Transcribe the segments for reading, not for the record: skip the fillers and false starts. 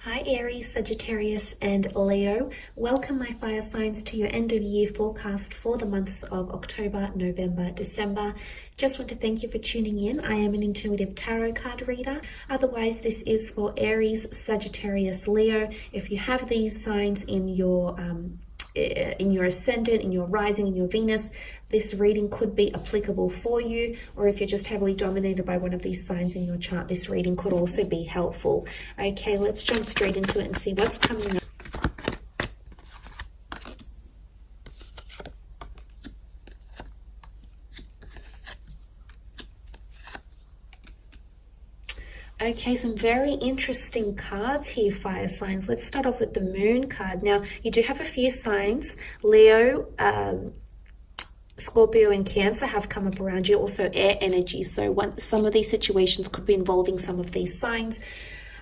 Hi Aries, Sagittarius and Leo. Welcome my fire signs to your end of year forecast for the months of October, November, December. Just want to thank you for tuning in. I am an intuitive tarot card reader. Otherwise, this is for Aries, Sagittarius, Leo. If you have these signs in your ascendant, in your rising, in your Venus, this reading could be applicable for you. Or if you're just heavily dominated by one of these signs in your chart, this reading could also be helpful. Okay, let's jump straight into it and see what's coming up. Okay, some very interesting cards here, fire signs. Let's start off with the moon card. Now, you do have a few signs. Leo, Scorpio and Cancer have come up around you. Also air energy. So some of these situations could be involving some of these signs.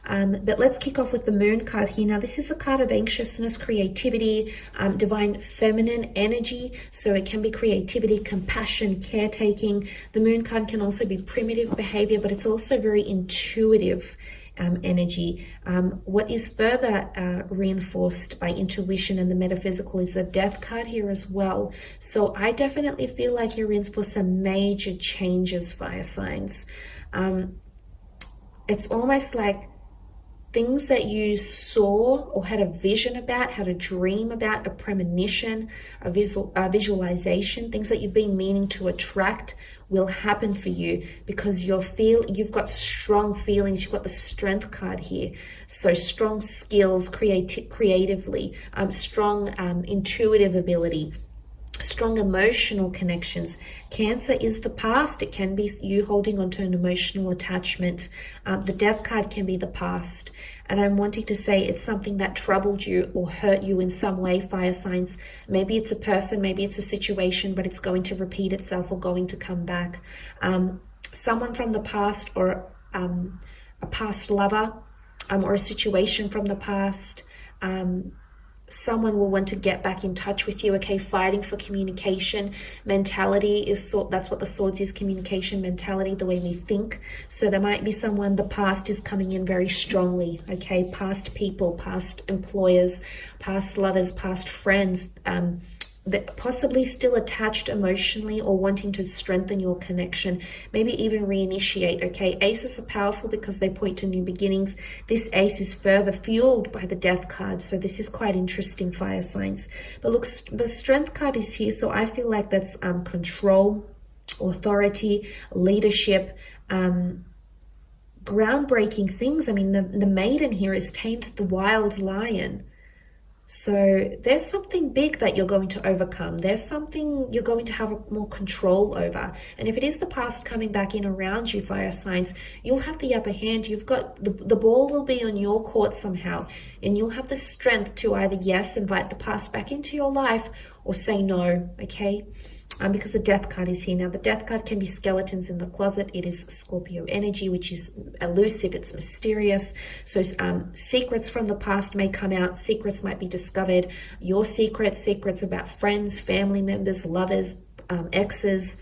But let's kick off with the moon card here. Now, this is a card of anxiousness, creativity, divine feminine energy. So it can be creativity, compassion, caretaking. The moon card can also be primitive behavior, but it's also very intuitive energy. What is further reinforced by intuition and the metaphysical is the death card here as well. So I definitely feel like you're in for some major changes, fire signs. It's almost like things that you saw or had a vision about, had a dream about, a premonition, a visualization, things that you've been meaning to attract will happen for you because you've got strong feelings. You've got the strength card here. So strong skills, creatively, strong intuitive ability, strong emotional connections. Cancer is the past. It can be you holding on to an emotional attachment. The death card can be the past. And I'm wanting to say it's something that troubled you or hurt you in some way, fire signs. Maybe it's a person, maybe it's a situation, but it's going to repeat itself or going to come back. Someone from the past or a past lover or a situation from the past. Someone will want to get back in touch with you. Okay, fighting for communication. Mentality is that's what the swords is, communication, mentality, the way we think. So there might be someone, the past is coming in very strongly. Okay, past people, past employers, past lovers, past friends, that possibly still attached emotionally or wanting to strengthen your connection, maybe even reinitiate. Okay, aces are powerful because they point to new beginnings. This ace is further fueled by the death card, so this is quite interesting, fire signs. But look, the strength card is here, so I feel like that's control, authority, leadership, groundbreaking things. I mean, the maiden here is tamed the wild lion. So there's something big that you're going to overcome. There's something you're going to have more control over. And if it is the past coming back in around you, fire signs, you'll have the upper hand. You've got the ball will be on your court somehow. And you'll have the strength to either, yes, invite the past back into your life or say no, okay? Because the death card is here. Now, the death card can be skeletons in the closet. It is Scorpio energy, which is elusive. It's mysterious. So secrets from the past may come out. Secrets might be discovered. Your secrets about friends, family members, lovers, exes.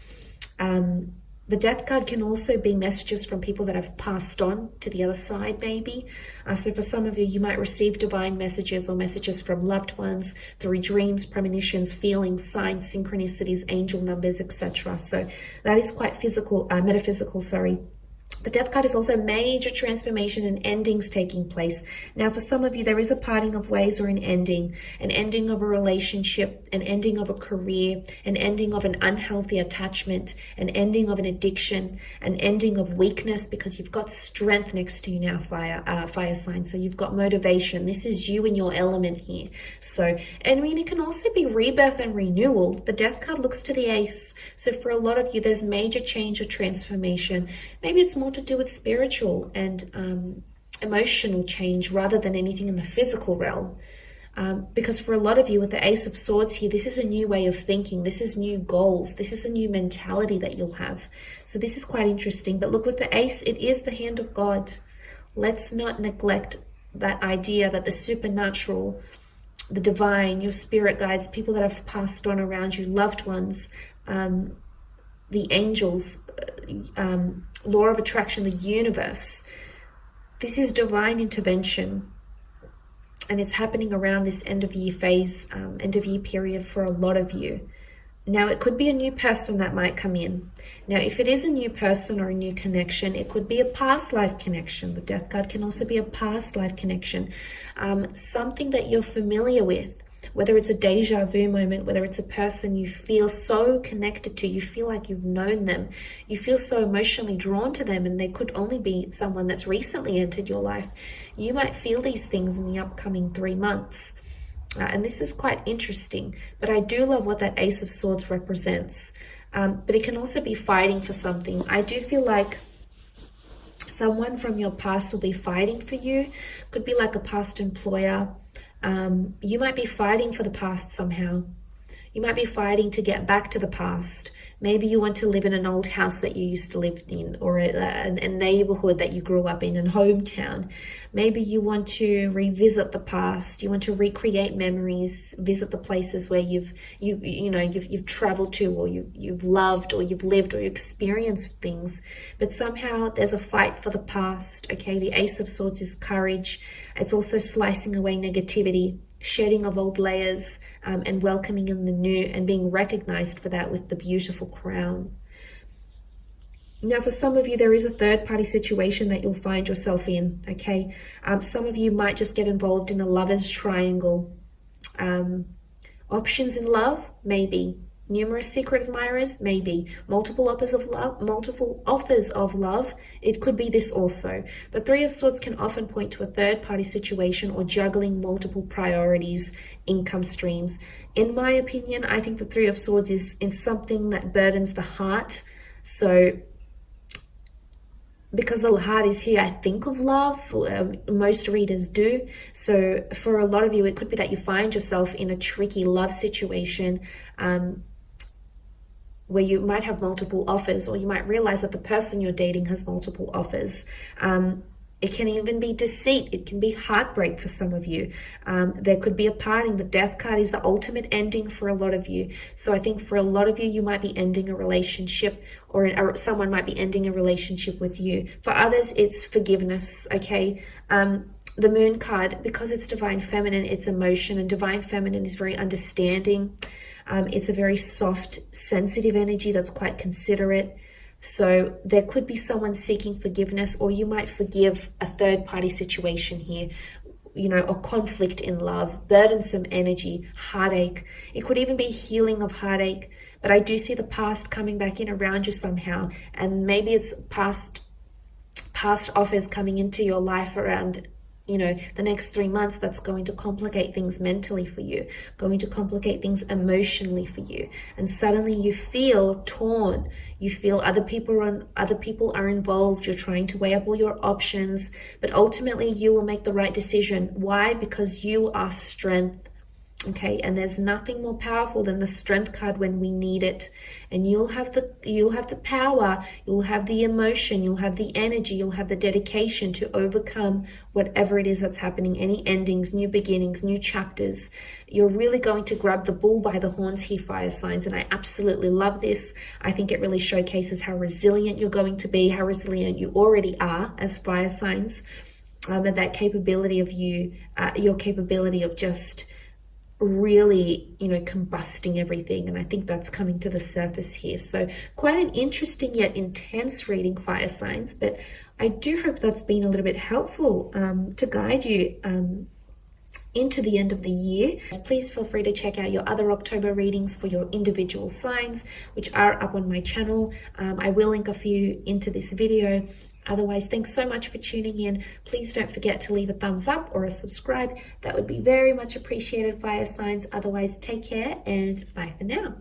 The death card can also be messages from people that have passed on to the other side, maybe. So for some of you, you might receive divine messages or messages from loved ones through dreams, premonitions, feelings, signs, synchronicities, angel numbers, etc. So that is quite metaphysical, sorry. The death card is also major transformation and endings taking place. Now, for some of you, there is a parting of ways or an ending of a relationship, an ending of a career, an ending of an unhealthy attachment, an ending of an addiction, an ending of weakness, because you've got strength next to you now, fire sign. So you've got motivation. This is you in your element here. So, and I mean, it can also be rebirth and renewal. The death card looks to the ace. So for a lot of you, there's major change or transformation. Maybe it's more to do with spiritual and emotional change rather than anything in the physical realm. Because for a lot of you with the Ace of Swords here, this is a new way of thinking. This is new goals. This is a new mentality that you'll have. So this is quite interesting. But look, with the Ace, it is the hand of God. Let's not neglect that idea that the supernatural, the divine, your spirit guides, people that have passed on around you, loved ones, the angels, law of attraction, the universe. This is divine intervention. And it's happening around this end of year phase, end of year period for a lot of you. Now, it could be a new person that might come in. Now, if it is a new person or a new connection, it could be a past life connection. The Death card can also be a past life connection. Something that you're familiar with, whether it's a deja vu moment, whether it's a person you feel so connected to, you feel like you've known them, you feel so emotionally drawn to them, and they could only be someone that's recently entered your life. You might feel these things in the upcoming 3 months. And this is quite interesting, but I do love what that Ace of Swords represents. But it can also be fighting for something. I do feel like someone from your past will be fighting for you. Could be like a past employer. You might be fighting for the past somehow. You might be fighting to get back to the past. Maybe you want to live in an old house that you used to live in, or a neighborhood that you grew up in, a hometown. Maybe you want to revisit the past. You want to recreate memories, visit the places where you've traveled to, or you've loved, or you've lived, or you experienced things. But somehow there's a fight for the past. Okay, the Ace of Swords is courage. It's also slicing away negativity, shedding of old layers, and welcoming in the new, and being recognized for that with the beautiful crown. Now, for some of you, there is a third-party situation that you'll find yourself in, okay? Some of you might just get involved in a lover's triangle. Options in love? Maybe. Numerous secret admirers? Maybe. Multiple offers of love? It could be this also. The Three of Swords can often point to a third-party situation or juggling multiple priorities, income streams. In my opinion, I think the Three of Swords is in something that burdens the heart. So, because the heart is here, I think of love. Most readers do. So for a lot of you, it could be that you find yourself in a tricky love situation, where you might have multiple offers, or you might realize that the person you're dating has multiple offers. It can even be deceit. It can be heartbreak for some of you. There could be a parting. The Death card is the ultimate ending for a lot of you. So I think for a lot of you, you might be ending a relationship, or someone might be ending a relationship with you. For others, it's forgiveness, okay? The Moon card, because it's Divine Feminine, it's emotion, and Divine Feminine is very understanding. It's a very soft, sensitive energy that's quite considerate. So there could be someone seeking forgiveness, or you might forgive a third-party situation here, or conflict in love, burdensome energy, heartache. It could even be healing of heartache, but I do see the past coming back in around you somehow, and maybe it's past offers coming into your life around the next 3 months. That's going to complicate things mentally for you, going to complicate things emotionally for you. And suddenly you feel torn. You feel other people are involved. You're trying to weigh up all your options, but ultimately you will make the right decision. Why? Because you are strength. Okay, and there's nothing more powerful than the Strength card when we need it. And you'll have the power, you'll have the emotion, you'll have the energy, you'll have the dedication to overcome whatever it is that's happening, any endings, new beginnings, new chapters. You're really going to grab the bull by the horns here, fire signs, and I absolutely love this. I think it really showcases how resilient you're going to be, how resilient you already are as fire signs, and that capability of you, your capability of just really combusting everything. And I think that's coming to the surface here. So quite an interesting yet intense reading, fire signs, but I do hope that's been a little bit helpful to guide you into the end of the year. Please feel free to check out your other October readings for your individual signs, which are up on my channel. I will link a few into this video. Otherwise, thanks so much for tuning in. Please don't forget to leave a thumbs up or a subscribe. That would be very much appreciated, fire signs. Otherwise, take care and bye for now.